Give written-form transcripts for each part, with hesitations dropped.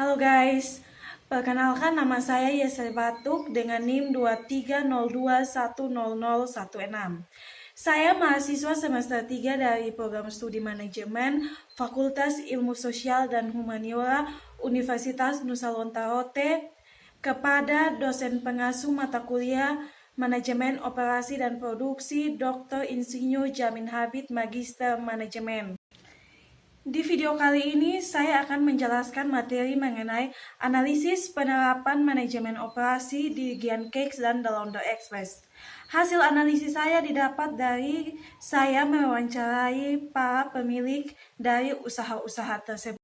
Halo guys, perkenalkan nama saya Yesel Batuk dengan NIM 2302100106. Saya mahasiswa semester 3 dari program studi manajemen Fakultas Ilmu Sosial dan Humaniora Universitas Nusa Lontara kepada dosen pengasuh mata kuliah Manajemen Operasi dan Produksi Dr. Insinyur Jamin Habib Magister Manajemen. Di video kali ini saya akan menjelaskan materi mengenai analisis penerapan manajemen operasi di GiantCake dan The Laundry Express. Hasil analisis saya didapat dari saya mewawancarai para pemilik dari usaha-usaha tersebut.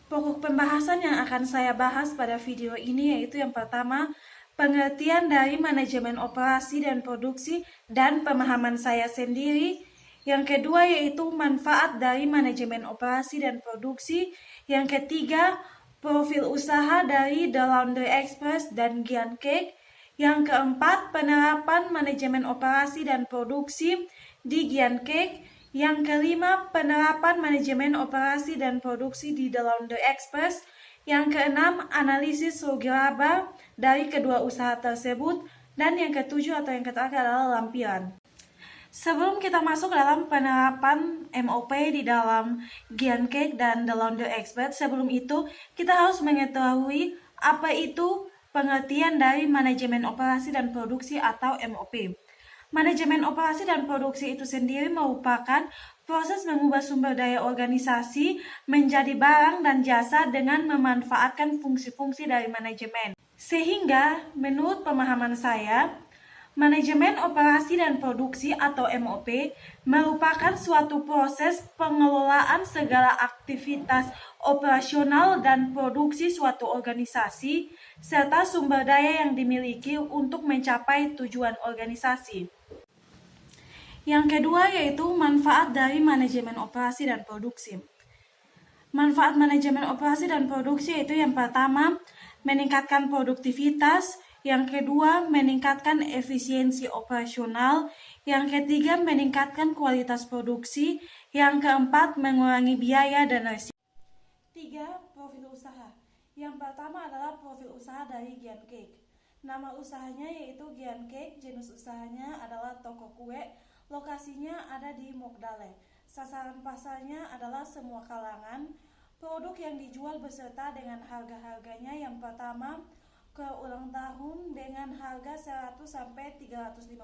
Pokok pembahasan yang akan saya bahas pada video ini yaitu yang pertama, pengertian dari manajemen operasi dan produksi dan pemahaman saya sendiri. Yang kedua yaitu manfaat dari manajemen operasi dan produksi. Yang ketiga, profil usaha dari The Laundry Express dan GiantCake. Yang keempat, penerapan manajemen operasi dan produksi di GiantCake. Yang kelima, penerapan manajemen operasi dan produksi di The Laundry Express. Yang keenam, analisis rugi laba dari kedua usaha tersebut. Dan yang ketujuh atau yang terakhir adalah lampiran. Sebelum kita masuk dalam penerapan MOP di dalam GiantCake dan The Laundry Express, sebelum itu kita harus mengetahui apa itu pengertian dari manajemen operasi dan produksi atau MOP. Manajemen operasi dan produksi itu sendiri merupakan proses mengubah sumber daya organisasi menjadi barang dan jasa dengan memanfaatkan fungsi-fungsi dari manajemen. Sehingga menurut pemahaman saya, manajemen operasi dan produksi atau MOP merupakan suatu proses pengelolaan segala aktivitas operasional dan produksi suatu organisasi serta sumber daya yang dimiliki untuk mencapai tujuan organisasi. Yang kedua yaitu manfaat dari manajemen operasi dan produksi. Manfaat manajemen operasi dan produksi yaitu yang pertama, meningkatkan produktivitas. Yang kedua, meningkatkan efisiensi operasional. Yang ketiga, meningkatkan kualitas produksi. Yang keempat, mengurangi biaya dan risiko. 3. Profil usaha. Yang pertama adalah profil usaha dari GiantCake. Nama usahanya yaitu GiantCake, jenis usahanya adalah toko kue, lokasinya ada di Mogdale. Sasaran pasarnya adalah semua kalangan. Produk yang dijual beserta dengan harga-harganya yang pertama, ke ulang tahun dengan harga 100 sampai 350.000,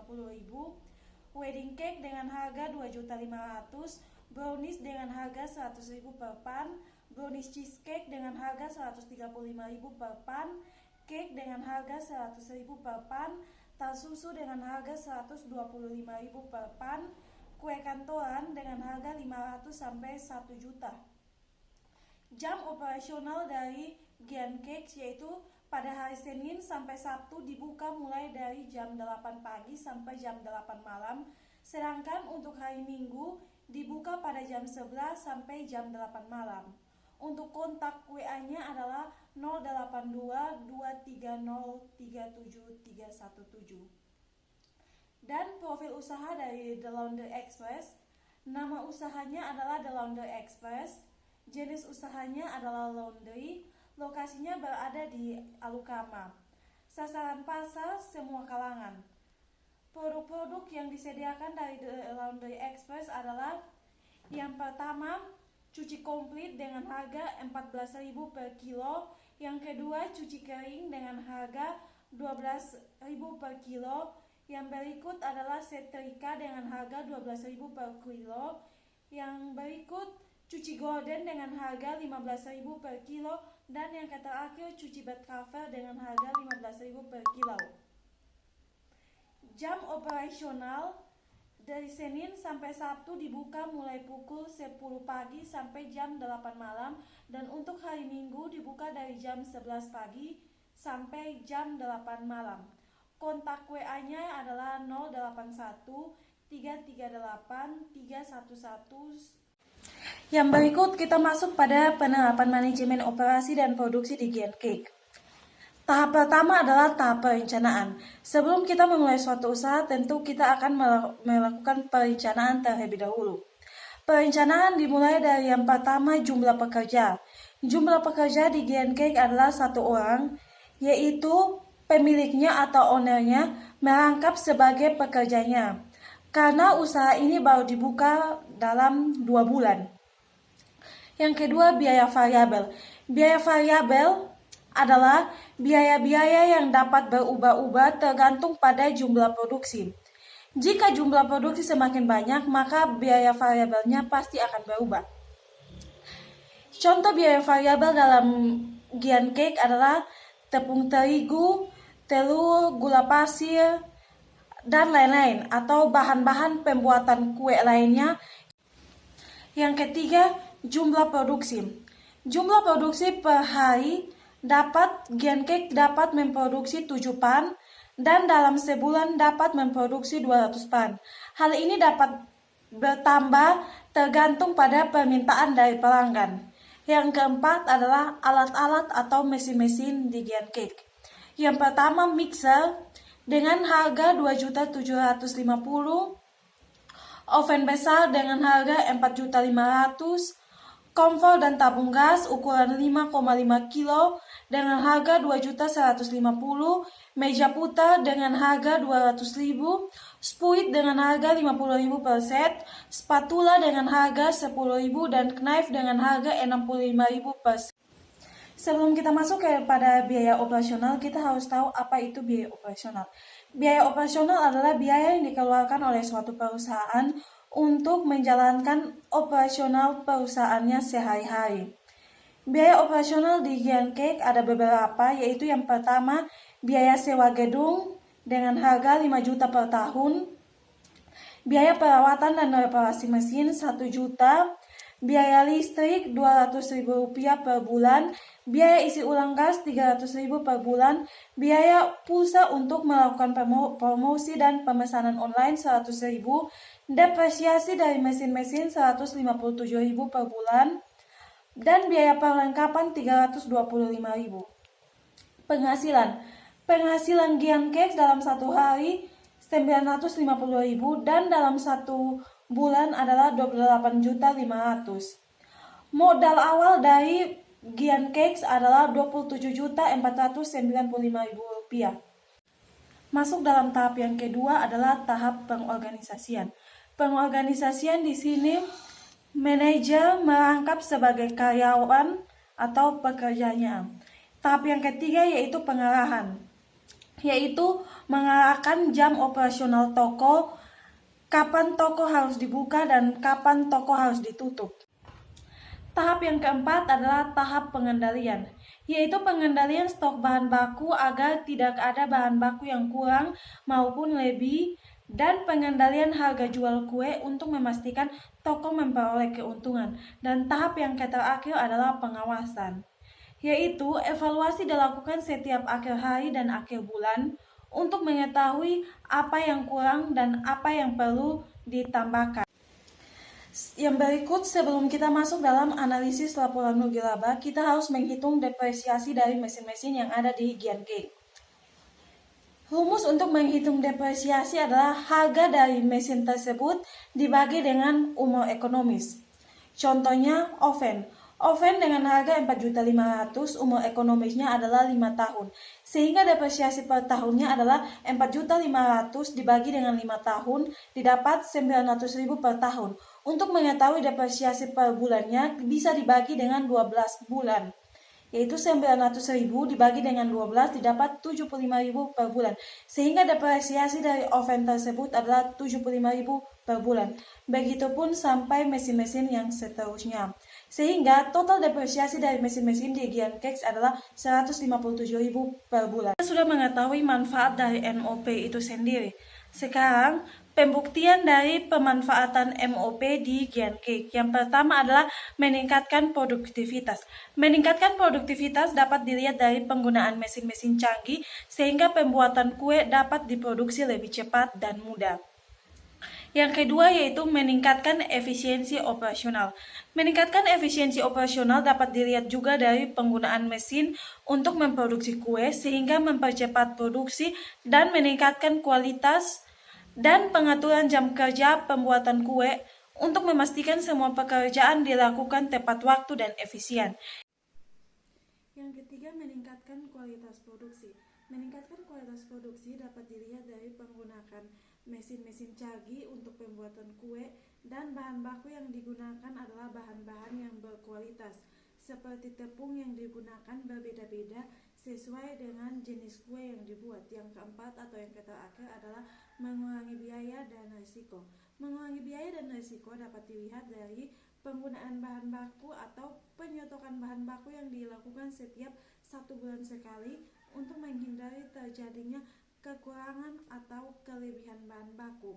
wedding cake dengan harga 2.500.000, brownies dengan harga 100.000 per pan, brownies cheesecake dengan harga 135.000 per pan, cake dengan harga 100.000 per pan, tas susu dengan harga 125.000 per pan, kue kantoran dengan harga 500 sampai 1 juta. Jam operasional dari GiantCake yaitu pada hari Senin sampai Sabtu dibuka mulai dari jam 8 pagi sampai jam 8 malam. Sedangkan untuk hari Minggu dibuka pada jam 11 sampai jam 8 malam. Untuk kontak WA-nya adalah 082 230 37317. Dan profil usaha dari The Laundry Express. Nama usahanya adalah The Laundry Express. Jenis usahanya adalah laundry. Lokasinya berada di Alukama. Sasaran pasar semua kalangan. Produk-produk yang disediakan dari The Laundry Express adalah yang pertama, cuci komplit dengan harga 14.000 per kilo. Yang kedua, cuci kering dengan harga 12.000 per kilo. Yang berikut adalah setrika dengan harga 12.000 per kilo. Yang berikut, cuci gorden dengan harga 15.000 per kilo. Dan yang terakhir, cuci bed cover dengan harga 15.000 per kilo. Jam operasional dari Senin sampai Sabtu dibuka mulai pukul 10 pagi sampai jam 8 malam. Dan untuk hari Minggu dibuka dari jam 11 pagi sampai jam 8 malam. Kontak WA-nya adalah 081 338 311. Yang berikut kita masuk pada penerapan manajemen operasi dan produksi di GiantCake. Tahap pertama adalah tahap perencanaan. Sebelum kita memulai suatu usaha, tentu kita akan melakukan perencanaan terlebih dahulu. Perencanaan dimulai dari yang pertama jumlah pekerja. Jumlah pekerja di Giant Cake adalah 1 orang, yaitu pemiliknya atau ownernya merangkap sebagai pekerjanya. Karena usaha ini baru dibuka dalam 2 bulan. Yang kedua, biaya variabel. Biaya variabel adalah biaya-biaya yang dapat berubah-ubah tergantung pada jumlah produksi. Jika jumlah produksi semakin banyak, maka biaya variabelnya pasti akan berubah. Contoh biaya variabel dalam Giant Cake adalah tepung terigu, telur, gula pasir, dan lain-lain, atau bahan-bahan pembuatan kue lainnya. Yang ketiga, jumlah produksi. Jumlah produksi per hari Giant Cake dapat memproduksi 7 pan, dan dalam sebulan dapat memproduksi 200 pan. Hal ini dapat bertambah tergantung pada permintaan dari pelanggan. Yang keempat adalah alat-alat atau mesin-mesin di Giant Cake. Yang pertama, mixer dengan harga 2.750.000, oven besar dengan harga 4.500.000, kompor dan tabung gas ukuran 5,5 kilo dengan harga 2.150.000, meja putar dengan harga 200.000, spuit dengan harga 50.000 per set, spatula dengan harga 10.000, dan knife dengan harga 65.000 per set. Sebelum kita masuk kepada biaya operasional, kita harus tahu apa itu biaya operasional. Biaya operasional adalah biaya yang dikeluarkan oleh suatu perusahaan untuk menjalankan operasional perusahaannya sehari-hari. Biaya operasional di Giant Cake ada beberapa, yaitu yang pertama, biaya sewa gedung dengan harga 5 juta per tahun, biaya perawatan dan reparasi mesin 1 juta, biaya listrik Rp200.000 per bulan, biaya isi ulang gas Rp300.000 per bulan, biaya pulsa untuk melakukan promosi dan pemesanan online Rp100.000, depresiasi dari mesin-mesin Rp157.000 per bulan, dan biaya perlengkapan Rp325.000. Penghasilan Giant Cake dalam 1 hari Rp950.000 dan dalam 1 bulan adalah Rp28.500.000. Modal awal dari Giant Cakes adalah Rp27.495.000. Masuk dalam tahap yang kedua adalah tahap pengorganisasian. Pengorganisasian di sini manajer merangkap sebagai karyawan atau pekerjanya. Tahap yang ketiga yaitu pengarahan, yaitu mengarahkan jam operasional toko, kapan toko harus dibuka dan kapan toko harus ditutup. Tahap yang keempat adalah tahap pengendalian, yaitu pengendalian stok bahan baku agar tidak ada bahan baku yang kurang maupun lebih, dan pengendalian harga jual kue untuk memastikan toko memperoleh keuntungan. Dan tahap yang terakhir adalah pengawasan, yaitu evaluasi dilakukan setiap akhir hari dan akhir bulan untuk mengetahui apa yang kurang dan apa yang perlu ditambahkan. Yang berikut, sebelum kita masuk dalam analisis laporan rugi laba, kita harus menghitung depresiasi dari mesin-mesin yang ada di Giant Cake. Rumus untuk menghitung depresiasi adalah harga dari mesin tersebut dibagi dengan umur ekonomis. Contohnya oven. Oven dengan harga 4.500.000, umur ekonomisnya adalah 5 tahun. Sehingga depresiasi per tahunnya adalah 4.500.000 dibagi dengan 5 tahun, didapat 900.000 per tahun. Untuk mengetahui depresiasi per bulannya bisa dibagi dengan 12 bulan. Yaitu 900.000 dibagi dengan 12 didapat 75.000 per bulan. Sehingga depresiasi dari oven tersebut adalah 75.000 per bulan. Begitupun sampai mesin-mesin yang seterusnya. Sehingga total depresiasi dari mesin-mesin di Giant Cakes adalah 157.000 per bulan. Kita sudah mengetahui manfaat dari MOP itu sendiri. Sekarang, pembuktian dari pemanfaatan MOP di Giant Cake. Yang pertama adalah meningkatkan produktivitas. Meningkatkan produktivitas dapat dilihat dari penggunaan mesin-mesin canggih sehingga pembuatan kue dapat diproduksi lebih cepat dan mudah. Yang kedua yaitu meningkatkan efisiensi operasional. Meningkatkan efisiensi operasional dapat dilihat juga dari penggunaan mesin untuk memproduksi kue sehingga mempercepat produksi dan meningkatkan kualitas dan pengaturan jam kerja pembuatan kue untuk memastikan semua pekerjaan dilakukan tepat waktu dan efisien. Yang ketiga, meningkatkan kualitas produksi. Meningkatkan kualitas produksi dapat dilihat dari penggunaan mesin-mesin canggih untuk pembuatan kue, dan bahan baku yang digunakan adalah bahan-bahan yang berkualitas. Seperti tepung yang digunakan berbeda-beda sesuai dengan jenis kue yang dibuat. Yang keempat atau yang terakhir adalah mengurangi biaya dan risiko. Mengurangi biaya dan risiko dapat dilihat dari penggunaan bahan baku atau penyotokan bahan baku yang dilakukan setiap 1 bulan sekali untuk menghindari terjadinya kekurangan atau kelebihan bahan baku.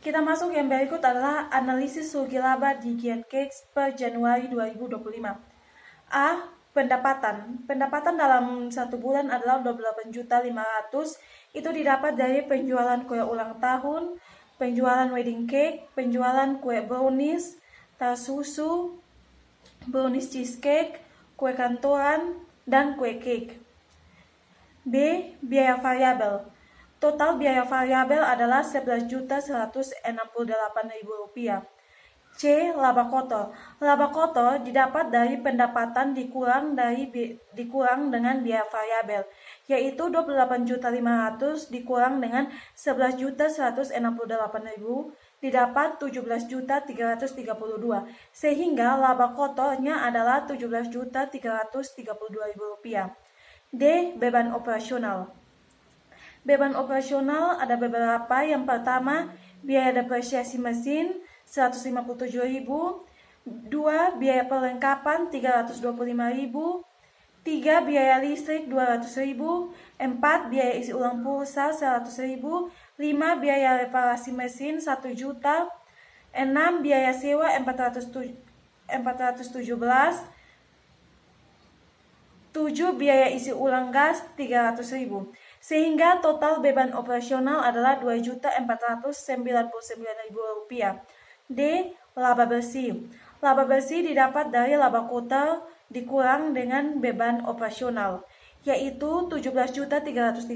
Kita masuk yang berikut adalah analisis rugi laba di Giant Cakes per Januari 2025. A. Pendapatan. Pendapatan dalam 1 bulan adalah 28.500.000. Itu didapat dari penjualan kue ulang tahun, penjualan wedding cake, penjualan kue brownies, tas susu, brownies cheesecake, kue kantoran, dan kue cake. B. Biaya variabel. Total biaya variabel adalah Rp11.168.000. C. Laba kotor. Laba kotor didapat dari pendapatan dikurang dengan biaya variabel, yaitu 28.500.000 dikurang dengan 11.168.000 didapat 17.332, sehingga laba kotornya adalah Rp17.332. D. Beban operasional. Beban operasional ada beberapa. Yang pertama, biaya depresiasi mesin 157.000, 2. Biaya perlengkapan 325.000, 3. Biaya listrik 200.000, 4. Biaya isi ulang pulsa 100.000, 5. Biaya reparasi mesin 1 juta, 6. Biaya sewa 417, 7. Biaya isi ulang gas 300.000, sehingga total beban operasional adalah Rp2.499.000. D. Laba bersih. Laba bersih didapat dari laba kotor dikurang dengan beban operasional, yaitu Rp17.332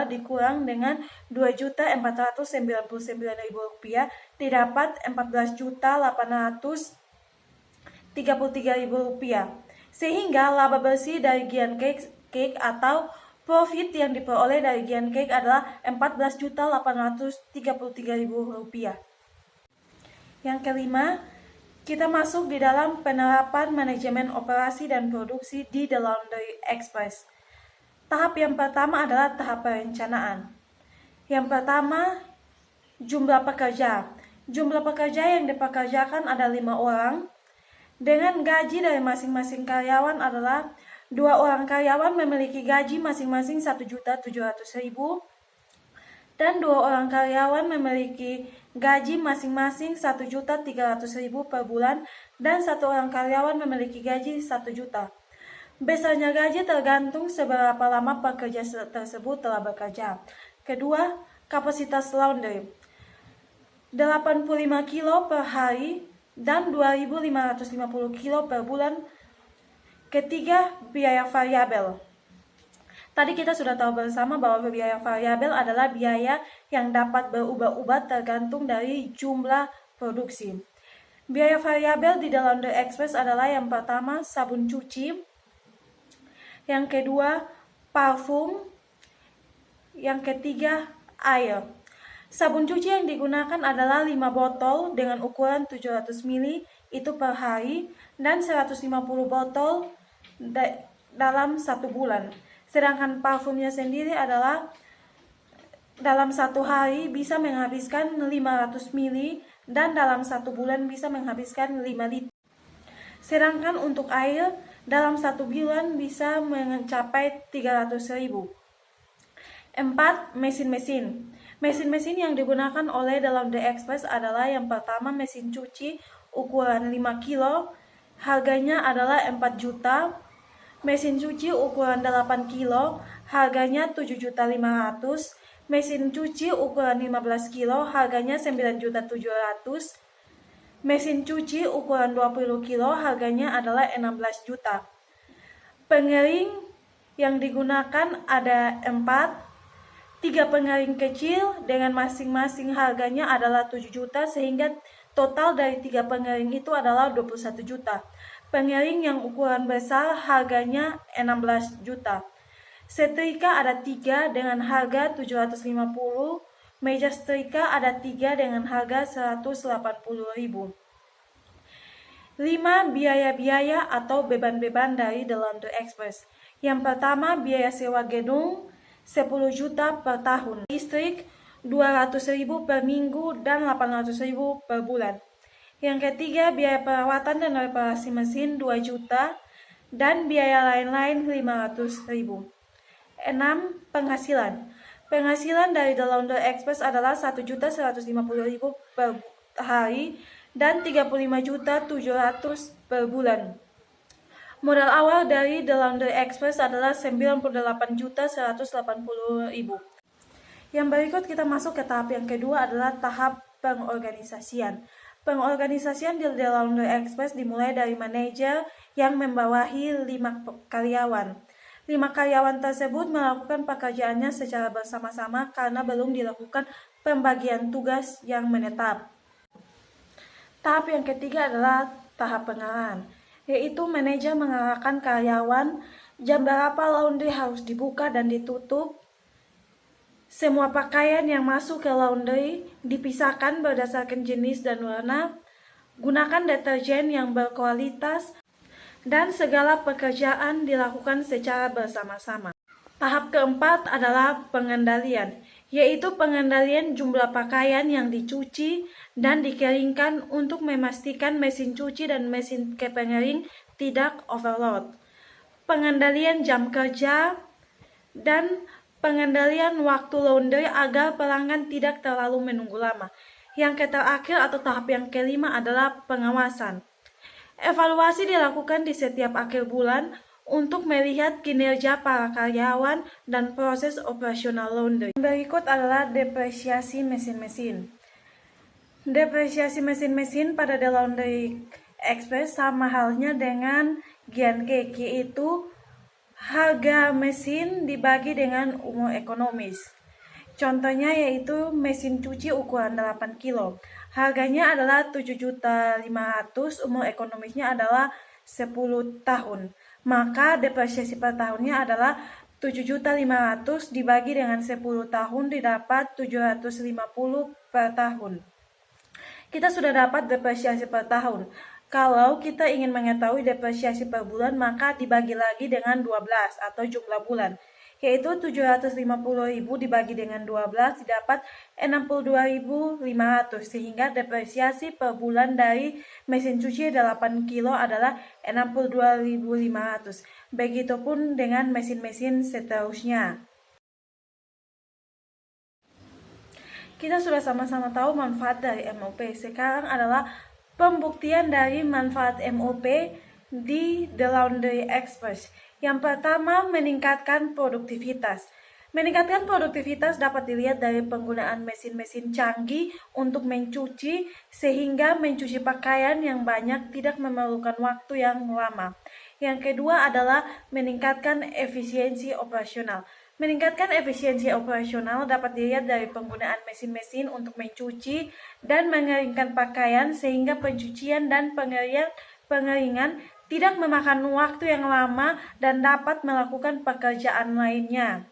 dikurang dengan Rp2.499.000 didapat Rp14.833.000, sehingga laba bersih dari Giant Cake atau profit yang diperoleh dari Giant Cake adalah Rp14.833.000. Yang kelima, kita masuk di dalam penerapan manajemen operasi dan produksi di The Laundry Express. Tahap yang pertama adalah tahap perencanaan. Yang pertama, jumlah pekerja. Jumlah pekerja yang dipekerjakan ada 5 orang. Dengan gaji dari masing-masing karyawan adalah 2 orang karyawan memiliki gaji masing-masing Rp1.700.000 dan 2 orang karyawan memiliki gaji masing-masing Rp1.300.000 per bulan dan 1 orang karyawan memiliki gaji Rp1 juta. Besarnya gaji tergantung seberapa lama pekerja tersebut telah bekerja. Kedua, kapasitas laundry 85 kilo per hari dan 2.550 kilo per bulan. Ketiga, biaya variabel. Tadi kita sudah tahu bersama bahwa biaya variabel adalah biaya yang dapat berubah-ubah tergantung dari jumlah produksi. Biaya variabel di The Laundry Express adalah yang pertama, sabun cuci. Yang kedua, parfum. Yang ketiga, air. Sabun cuci yang digunakan adalah 5 botol dengan ukuran 700 ml itu per hari dan 150 botol dalam 1 bulan. Sedangkan parfumnya sendiri adalah dalam 1 hari bisa menghabiskan 500 ml dan dalam 1 bulan bisa menghabiskan 5 liter. Sedangkan untuk air dalam 1 bulan bisa mencapai 300.000. 4. Mesin-mesin. Mesin-mesin yang digunakan oleh The Laundry Express adalah yang pertama, mesin cuci ukuran 5 kilo, harganya adalah 4 juta. Mesin cuci ukuran 8 kilo, harganya 7.500.000. Mesin cuci ukuran 15 kilo, harganya 9.700.000. Mesin cuci ukuran 20 kilo, harganya adalah 16 juta. Pengering yang digunakan ada 4. 3 pengering kecil dengan masing-masing harganya adalah 7 juta, sehingga total dari 3 pengering itu adalah 21 juta. Pengering yang ukuran besar harganya 16 juta. Setrika ada 3 dengan harga 750. Meja setrika ada 3 dengan harga 180.000. 5 biaya-biaya atau beban-beban dari The Laundry Express. Yang pertama, biaya sewa gedung 10 juta per tahun. Listrik 200.000 per minggu dan 800.000 per bulan. Yang ketiga, biaya perawatan dan reparasi mesin 2 juta dan biaya lain-lain 500.000. 6. Penghasilan. Penghasilan dari The Laundry Express adalah 1.150.000 per hari dan 35.700.000 per bulan. Modal awal dari The Laundry Express adalah 98.180.000. Yang berikut kita masuk ke tahap yang kedua adalah tahap pengorganisasian. Pengorganisasian di The Laundry Express dimulai dari manajer yang membawahi 5 karyawan. 5 karyawan tersebut melakukan pekerjaannya secara bersama-sama karena belum dilakukan pembagian tugas yang menetap. Tahap yang ketiga adalah tahap pengarahan, yaitu manajer mengarahkan karyawan jam berapa laundry harus dibuka dan ditutup. Semua pakaian yang masuk ke laundry dipisahkan berdasarkan jenis dan warna. Gunakan deterjen yang berkualitas dan segala pekerjaan dilakukan secara bersama-sama. Tahap keempat adalah pengendalian, yaitu pengendalian jumlah pakaian yang dicuci dan dikeringkan untuk memastikan mesin cuci dan mesin pengering tidak overload. Pengendalian jam kerja dan pengendalian waktu laundry agar pelanggan tidak terlalu menunggu lama. Yang terakhir atau tahap yang kelima adalah pengawasan. Evaluasi dilakukan di setiap akhir bulan untuk melihat kinerja para karyawan dan proses operasional laundry. Berikut adalah depresiasi mesin-mesin. Depresiasi mesin-mesin pada The Laundry Express sama halnya dengan Giancake, yaitu harga mesin dibagi dengan umur ekonomis. Contohnya yaitu mesin cuci ukuran 8 kilo. Harganya adalah 7.500.000, umur ekonomisnya adalah 10 tahun. Maka depresiasi per tahunnya adalah 7.500.000 dibagi dengan 10 tahun didapat 750 per tahun. Kita sudah dapat depresiasi per tahun. Kalau kita ingin mengetahui depresiasi per bulan, maka dibagi lagi dengan 12 atau jumlah bulan, yaitu 750.000 dibagi dengan 12 didapat 62.500, sehingga depresiasi per bulan dari mesin cuci 8 kilo adalah 62.500. Begitupun dengan mesin-mesin seterusnya. Kita sudah sama-sama tahu manfaat dari MOP. Sekarang adalah pembuktian dari manfaat MOP di The Laundry Express. Yang pertama, meningkatkan produktivitas. Meningkatkan produktivitas dapat dilihat dari penggunaan mesin-mesin canggih untuk mencuci, sehingga mencuci pakaian yang banyak tidak memerlukan waktu yang lama. Yang kedua adalah meningkatkan efisiensi operasional. Meningkatkan efisiensi operasional dapat dilihat dari penggunaan mesin-mesin untuk mencuci dan mengeringkan pakaian, sehingga pencucian dan pengeringan tidak memakan waktu yang lama dan dapat melakukan pekerjaan lainnya.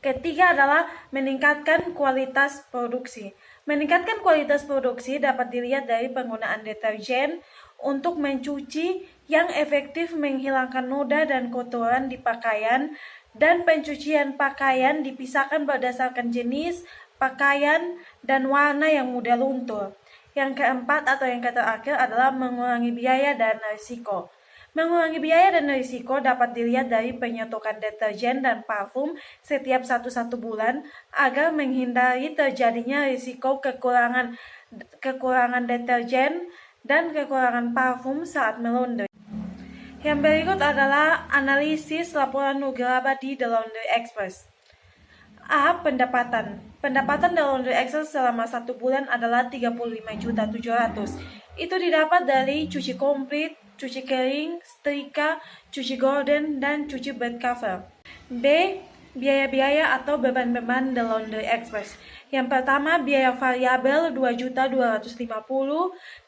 Ketiga adalah meningkatkan kualitas produksi. Meningkatkan kualitas produksi dapat dilihat dari penggunaan deterjen untuk mencuci yang efektif menghilangkan noda dan kotoran di pakaian, dan pencucian pakaian dipisahkan berdasarkan jenis pakaian dan warna yang mudah luntur. Yang keempat atau yang terakhir adalah mengurangi biaya dan risiko. Mengurangi biaya dan risiko dapat dilihat dari penyetokan deterjen dan parfum setiap 1 bulan agar menghindari terjadinya risiko kekurangan deterjen dan kekurangan parfum saat melaundry. Yang berikut adalah analisis laporan nirlaba di The Laundry Express. A. Pendapatan. Pendapatan The Laundry Express selama 1 bulan adalah 35.700.000. Itu didapat dari cuci komplit, cuci kering, setrika, cuci gorden, dan cuci bed cover. B. Biaya-biaya atau beban-beban The Laundry Express. Yang pertama, biaya variabel 2.250.000,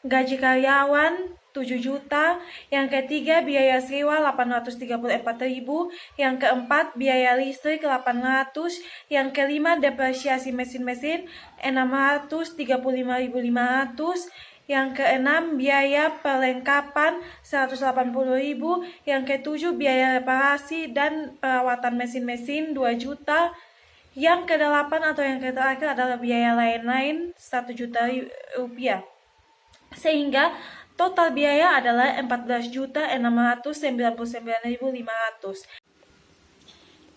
gaji karyawan 7 juta. Yang ketiga, biaya sewa 834.000. Yang keempat, biaya listrik 800. Yang kelima, depresiasi mesin-mesin 635.500. Yang keenam, biaya perlengkapan 180.000. Yang ketujuh, biaya reparasi dan perawatan mesin-mesin 2 juta. Yang kedelapan atau yang terakhir adalah biaya lain-lain 1 juta rupiah. Sehingga total biaya adalah 14.699.500.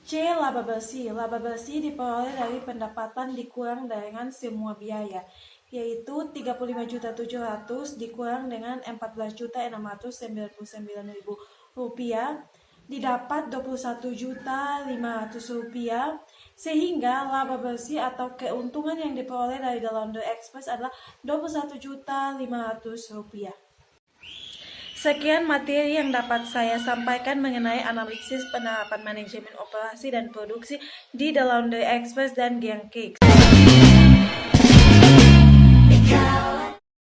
C. Laba bersih. Laba bersih diperoleh dari pendapatan dikurang dengan semua biaya, yaitu 35.700 dikurang dengan 14.699.000 rupiah, didapat 21.500 rupiah, sehingga laba bersih atau keuntungan yang diperoleh dari The Laundry Express adalah 21.500 rupiah. Sekian materi yang dapat saya sampaikan mengenai analisis penerapan manajemen operasi dan produksi di The Laundry Express dan Giant Cakes.